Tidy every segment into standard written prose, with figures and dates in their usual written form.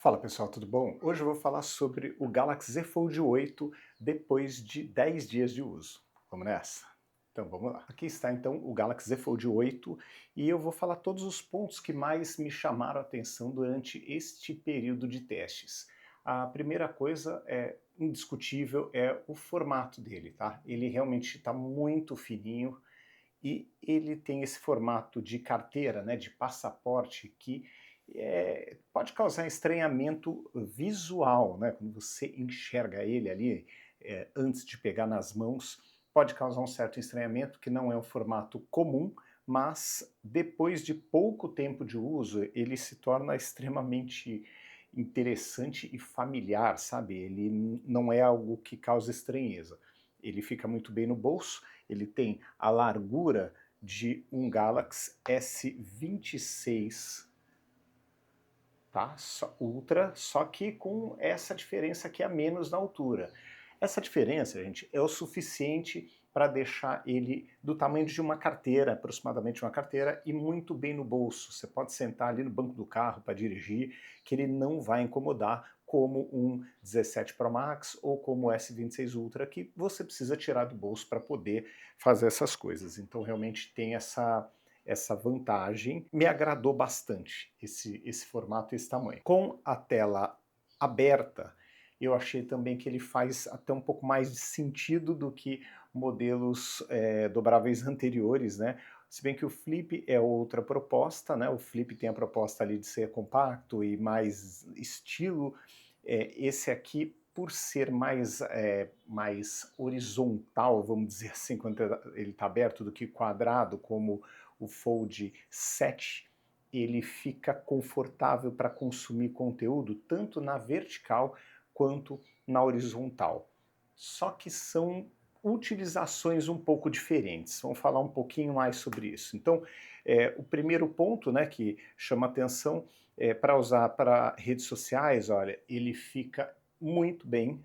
Fala pessoal, tudo bom? Hoje eu vou falar sobre o Galaxy Z Fold 8 depois de 10 dias de uso. Vamos nessa? Então vamos lá. Aqui está então o Galaxy Z Fold 8 e eu vou falar todos os pontos que mais me chamaram a atenção durante este período de testes. A primeira coisa é indiscutível, é o formato dele, tá? Ele realmente está muito fininho e ele tem esse formato de carteira, né, de passaporte que pode causar estranhamento visual, né, quando você enxerga ele ali antes de pegar nas mãos, pode causar um certo estranhamento, que não é um formato comum, mas depois de pouco tempo de uso, ele se torna extremamente interessante e familiar, sabe? Ele não é algo que causa estranheza. Ele fica muito bem no bolso, ele tem a largura de um Galaxy S26, tá? Ultra, só que com essa diferença que é a menos na altura. Essa diferença, gente, é o suficiente para deixar ele do tamanho de uma carteira, aproximadamente uma carteira, e muito bem no bolso. Você pode sentar ali no banco do carro para dirigir, que ele não vai incomodar, como um 17 Pro Max ou como o S26 Ultra, que você precisa tirar do bolso para poder fazer essas coisas. Então realmente tem essa vantagem. Me agradou bastante esse formato e esse tamanho. Com a tela aberta, eu achei também que ele faz até um pouco mais de sentido do que modelos dobráveis anteriores, né? Se bem que o Flip é outra proposta, né? O Flip tem a proposta ali de ser compacto e mais estilo. Esse aqui, por ser mais horizontal, vamos dizer assim, quando ele está aberto, do que quadrado, como o Fold 7, ele fica confortável para consumir conteúdo tanto na vertical quanto na horizontal. Só que são utilizações um pouco diferentes. Vamos falar um pouquinho mais sobre isso. Então, o primeiro ponto, né, que chama atenção para usar para redes sociais, olha, ele fica muito bem,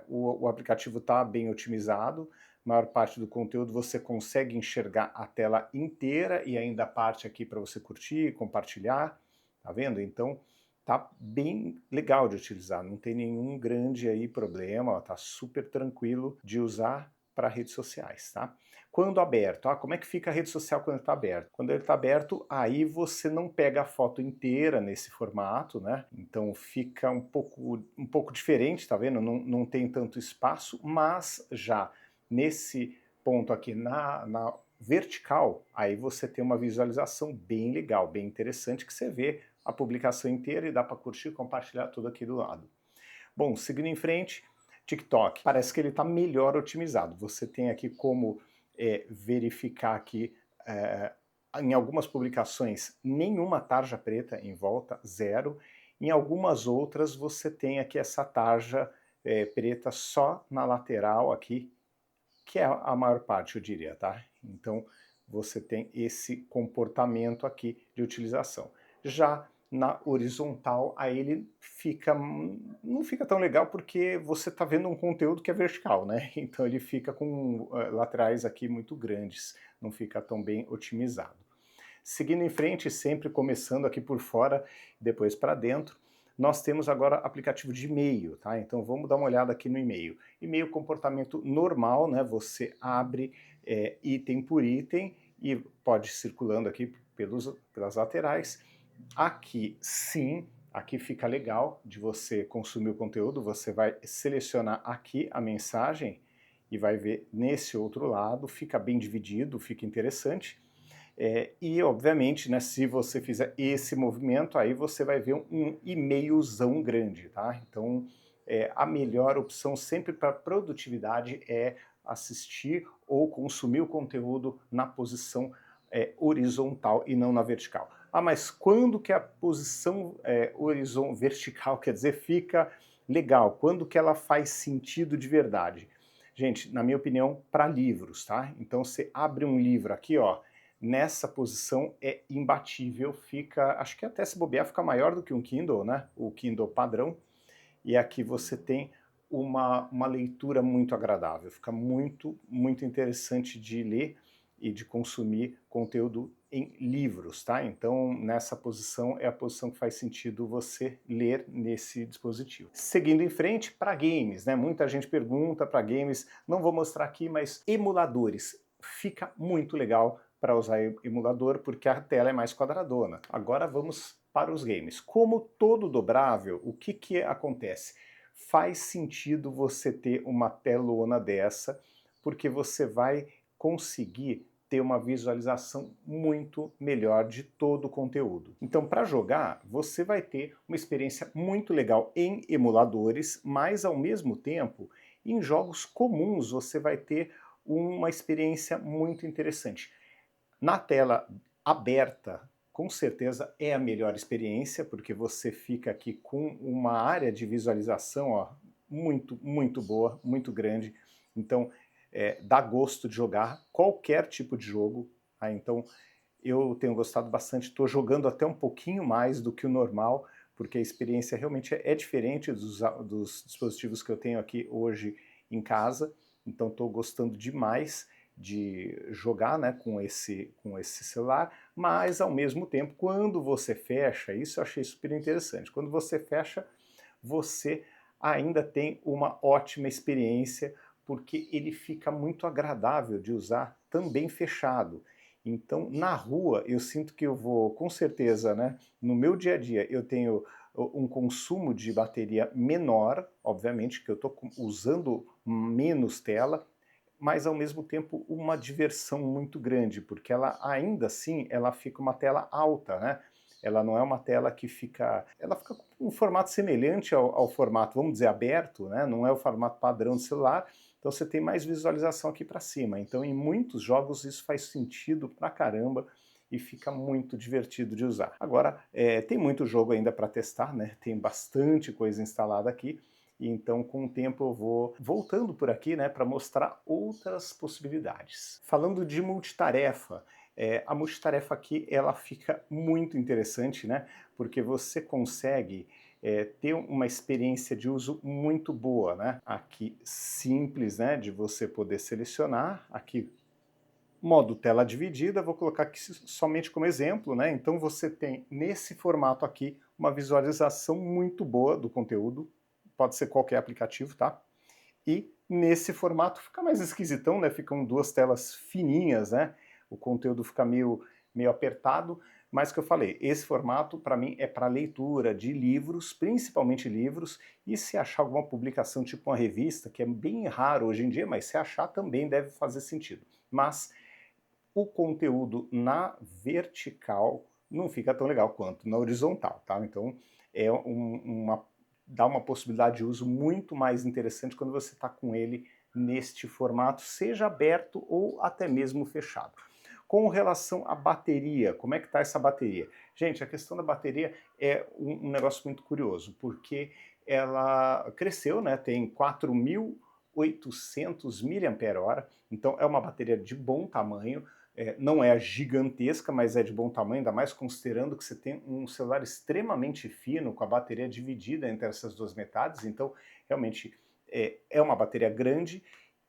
o aplicativo está bem otimizado, a maior parte do conteúdo você consegue enxergar a tela inteira e ainda a parte aqui para você curtir, compartilhar, tá vendo? Então tá bem legal de utilizar, não tem nenhum grande aí problema, ó, tá super tranquilo de usar para redes sociais, tá? Quando aberto, como é que fica a rede social quando está aberto? Quando ele está aberto, aí você não pega a foto inteira nesse formato, né? Então fica um pouco diferente, tá vendo? Não tem tanto espaço, mas já nesse ponto aqui na vertical, aí você tem uma visualização bem legal, bem interessante, que você vê a publicação inteira e dá para curtir e compartilhar tudo aqui do lado. Bom, seguindo em frente, TikTok. Parece que ele está melhor otimizado. Você tem aqui como verificar que em algumas publicações nenhuma tarja preta em volta, zero. Em algumas outras você tem aqui essa tarja preta só na lateral aqui, que é a maior parte, eu diria, tá? Então você tem esse comportamento aqui de utilização. Já na horizontal, aí ele não fica tão legal porque você está vendo um conteúdo que é vertical, né? Então ele fica com laterais aqui muito grandes, não fica tão bem otimizado. Seguindo em frente, sempre começando aqui por fora, depois para dentro, nós temos agora aplicativo de e-mail, tá? Então vamos dar uma olhada aqui no e-mail. E-mail comportamento normal, né? Você abre item por item e pode ir circulando aqui pelas laterais. Aqui sim, aqui fica legal de você consumir o conteúdo, você vai selecionar aqui a mensagem e vai ver nesse outro lado, fica bem dividido, fica interessante. E, obviamente, né, se você fizer esse movimento, aí você vai ver um e-mailzão grande, tá? Então, a melhor opção sempre para produtividade é assistir ou consumir o conteúdo na posição horizontal e não na vertical. Mas quando que a posição vertical, quer dizer, fica legal? Quando que ela faz sentido de verdade? Gente, na minha opinião, para livros, tá? Então, você abre um livro aqui, ó, nessa posição é imbatível, fica, acho que até se bobear fica maior do que um Kindle, né? O Kindle padrão, e aqui você tem uma leitura muito agradável, fica muito interessante de ler, e de consumir conteúdo em livros, tá? Então, nessa posição é a posição que faz sentido você ler nesse dispositivo. Seguindo em frente, para games, né? Muita gente pergunta para games, não vou mostrar aqui, mas emuladores. Fica muito legal para usar emulador porque a tela é mais quadradona. Agora vamos para os games. Como todo dobrável, o que acontece? Faz sentido você ter uma telona dessa, porque você vai conseguir ter uma visualização muito melhor de todo o conteúdo. Então, para jogar, você vai ter uma experiência muito legal em emuladores, mas ao mesmo tempo, em jogos comuns, você vai ter uma experiência muito interessante. Na tela aberta, com certeza é a melhor experiência, porque você fica aqui com uma área de visualização, ó, muito boa, muito grande. Então, dá gosto de jogar qualquer tipo de jogo. Tá? Então, eu tenho gostado bastante, estou jogando até um pouquinho mais do que o normal, porque a experiência realmente é diferente dos dispositivos que eu tenho aqui hoje em casa. Então, estou gostando demais de jogar, né, com esse celular, mas ao mesmo tempo, quando você fecha, isso eu achei super interessante, quando você fecha, você ainda tem uma ótima experiência, porque ele fica muito agradável de usar também fechado. Então, na rua, eu sinto que eu vou, com certeza, né, no meu dia a dia, eu tenho um consumo de bateria menor, obviamente que eu estou usando menos tela, mas ao mesmo tempo uma diversão muito grande, porque ela ainda assim ela fica uma tela alta, né? Ela não é uma tela que fica... Ela fica com um formato semelhante ao formato, vamos dizer, aberto, né? Não é o formato padrão do celular, então você tem mais visualização aqui para cima. Então em muitos jogos isso faz sentido pra caramba e fica muito divertido de usar. Agora, tem muito jogo ainda para testar, né? Tem bastante coisa instalada aqui, e então com o tempo eu vou voltando por aqui, né, para mostrar outras possibilidades. Falando de multitarefa, a multitarefa aqui ela fica muito interessante, né, porque você consegue ter uma experiência de uso muito boa, né? Aqui simples, né, de você poder selecionar, aqui modo tela dividida, vou colocar aqui somente como exemplo, né? Então você tem nesse formato aqui uma visualização muito boa do conteúdo, pode ser qualquer aplicativo, tá? E nesse formato fica mais esquisitão, né? Ficam duas telas fininhas, né? O conteúdo fica meio apertado, mas que eu falei, esse formato para mim é para leitura de livros, principalmente livros, e se achar alguma publicação tipo uma revista, que é bem raro hoje em dia, mas se achar também deve fazer sentido. Mas o conteúdo na vertical não fica tão legal quanto na horizontal, tá? Então dá uma possibilidade de uso muito mais interessante quando você está com ele neste formato, seja aberto ou até mesmo fechado. Com relação à bateria, como é que está essa bateria? Gente, a questão da bateria é um negócio muito curioso, porque ela cresceu, né? Tem 4.800 mAh, então é uma bateria de bom tamanho, não é gigantesca, mas é de bom tamanho, ainda mais considerando que você tem um celular extremamente fino, com a bateria dividida entre essas duas metades, então realmente é uma bateria grande.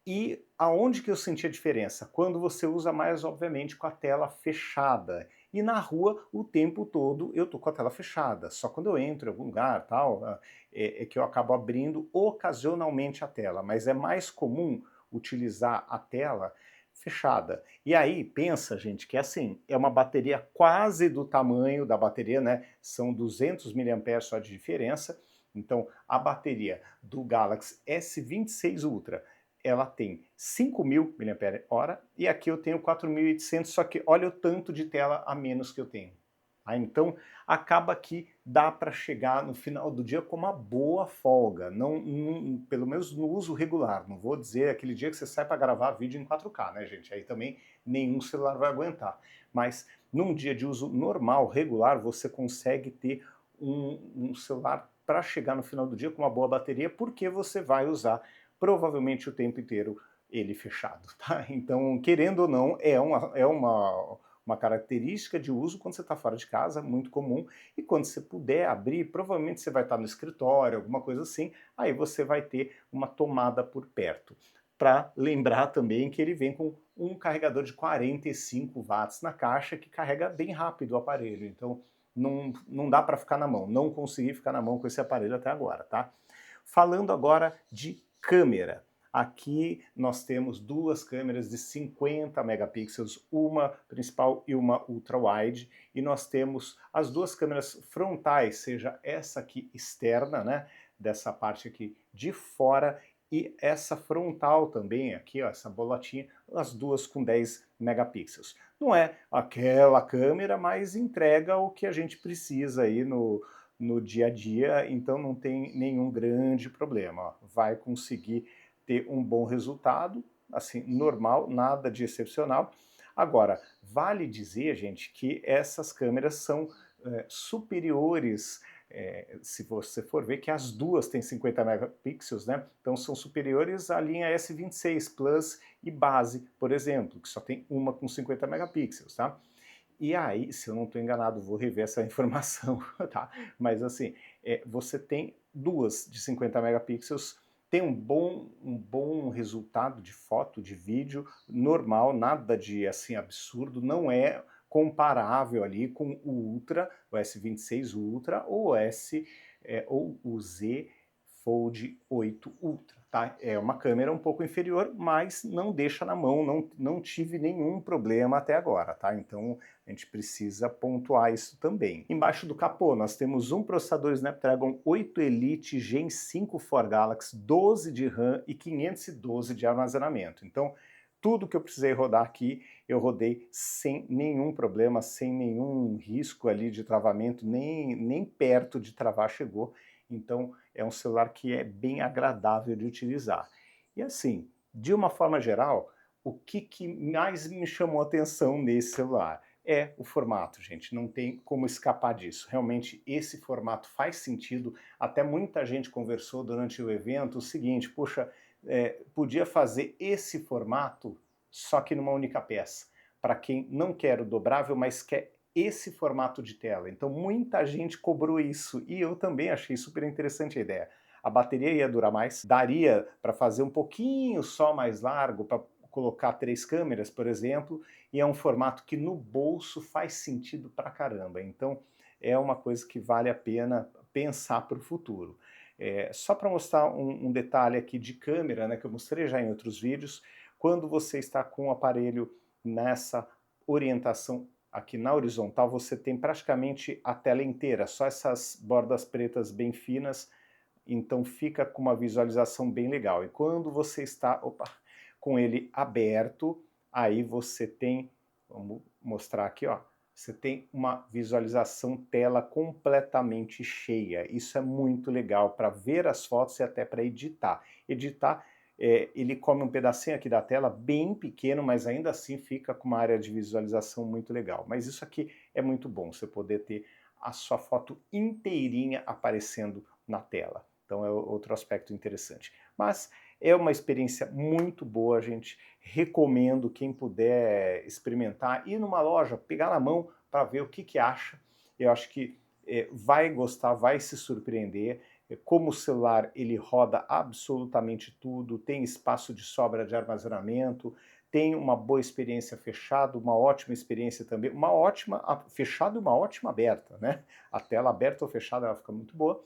E aonde que eu senti a diferença? Quando você usa mais, obviamente, com a tela fechada. E na rua, o tempo todo, eu tô com a tela fechada. Só quando eu entro em algum lugar, tal, é que eu acabo abrindo ocasionalmente a tela. Mas é mais comum utilizar a tela fechada. E aí, pensa, gente, que assim, é uma bateria quase do tamanho da bateria, né? São 200 mAh só de diferença. Então, a bateria do Galaxy S26 Ultra, ela tem 5.000 mAh e aqui eu tenho 4.800, só que olha o tanto de tela a menos que eu tenho. Então acaba que dá para chegar no final do dia com uma boa folga, pelo menos no uso regular. Não vou dizer aquele dia que você sai para gravar vídeo em 4K, né, gente? Aí também nenhum celular vai aguentar. Mas num dia de uso normal, regular, você consegue ter um celular para chegar no final do dia com uma boa bateria, porque você vai usar provavelmente o tempo inteiro ele fechado, tá? Então, querendo ou não, é uma característica de uso quando você está fora de casa, muito comum, e quando você puder abrir, provavelmente você vai estar no escritório, alguma coisa assim, aí você vai ter uma tomada por perto. Para lembrar também que ele vem com um carregador de 45 watts na caixa que carrega bem rápido o aparelho. Então não dá para ficar na mão, não consegui ficar na mão com esse aparelho até agora, tá? Falando agora de câmera. Aqui nós temos duas câmeras de 50 megapixels, uma principal e uma ultra-wide, e nós temos as duas câmeras frontais, seja essa aqui externa, né, dessa parte aqui de fora, e essa frontal também, aqui, ó, essa bolotinha, as duas com 10 megapixels. Não é aquela câmera, mas entrega o que a gente precisa aí no dia a dia, então não tem nenhum grande problema. Ó. Vai conseguir ter um bom resultado, assim, normal, nada de excepcional. Agora, vale dizer, gente, que essas câmeras são superiores, se você for ver que as duas têm 50 megapixels, né? Então são superiores à linha S26 Plus e base, por exemplo, que só tem uma com 50 megapixels, tá? E aí, se eu não estou enganado, vou rever essa informação, tá? Mas assim, você tem duas de 50 megapixels, tem um bom resultado de foto, de vídeo, normal, nada de assim absurdo, não é comparável ali com o Ultra, o S26 Ultra ou o Z Fold 8 Ultra. Tá? É uma câmera um pouco inferior, mas não deixa na mão, não tive nenhum problema até agora, tá? Então a gente precisa pontuar isso também. Embaixo do capô nós temos um processador Snapdragon 8 Elite Gen 5 for Galaxy, 12 de RAM e 512 de armazenamento. Então tudo que eu precisei rodar aqui, eu rodei sem nenhum problema, sem nenhum risco ali de travamento, nem perto de travar chegou. Então é um celular que é bem agradável de utilizar. E assim, de uma forma geral, o que mais me chamou a atenção nesse celular? É o formato, gente, não tem como escapar disso. Realmente esse formato faz sentido, até muita gente conversou durante o evento o seguinte, poxa, podia fazer esse formato só que numa única peça, para quem não quer o dobrável, mas quer esse formato de tela. Então muita gente cobrou isso e eu também achei super interessante a ideia. A bateria ia durar mais, daria para fazer um pouquinho só mais largo, para colocar 3 câmeras, por exemplo, e é um formato que no bolso faz sentido pra caramba. Então é uma coisa que vale a pena pensar para o futuro. Só para mostrar um detalhe aqui de câmera, né, que eu mostrei já em outros vídeos, quando você está com o aparelho nessa orientação aqui na horizontal, você tem praticamente a tela inteira, só essas bordas pretas bem finas, então fica com uma visualização bem legal. E quando você está com ele aberto, aí você tem, vamos mostrar aqui, ó, você tem uma visualização tela completamente cheia. Isso é muito legal para ver as fotos e até para editar. Editar, ele come um pedacinho aqui da tela, bem pequeno, mas ainda assim fica com uma área de visualização muito legal. Mas isso aqui é muito bom, você poder ter a sua foto inteirinha aparecendo na tela. Então é outro aspecto interessante. Mas é uma experiência muito boa, gente. Recomendo quem puder experimentar, ir numa loja, pegar na mão para ver o que acha. Eu acho que vai gostar, vai se surpreender. Como o celular ele roda absolutamente tudo, tem espaço de sobra de armazenamento, tem uma boa experiência fechado, uma ótima experiência também, uma ótima fechada e uma ótima aberta, né? A tela aberta ou fechada ela fica muito boa.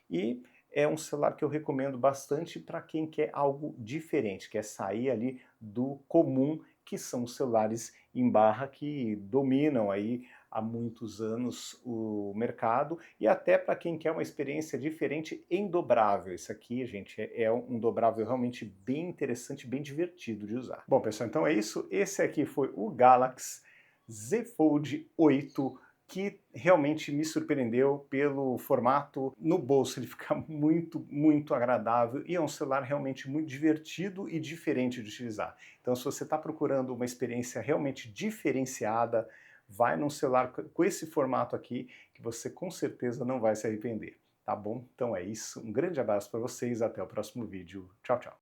E é um celular que eu recomendo bastante para quem quer algo diferente, quer sair ali do comum, que são os celulares em barra que dominam aí há muitos anos o mercado, e até para quem quer uma experiência diferente em dobrável. Isso aqui, gente, é um dobrável realmente bem interessante, bem divertido de usar. Bom, pessoal, então é isso. Esse aqui foi o Galaxy Z Fold 8, que realmente me surpreendeu pelo formato. No bolso ele fica muito agradável e é um celular realmente muito divertido e diferente de utilizar. Então se você está procurando uma experiência realmente diferenciada, vai num celular com esse formato aqui que você com certeza não vai se arrepender, tá bom? Então é isso, um grande abraço para vocês, até o próximo vídeo, tchau, tchau!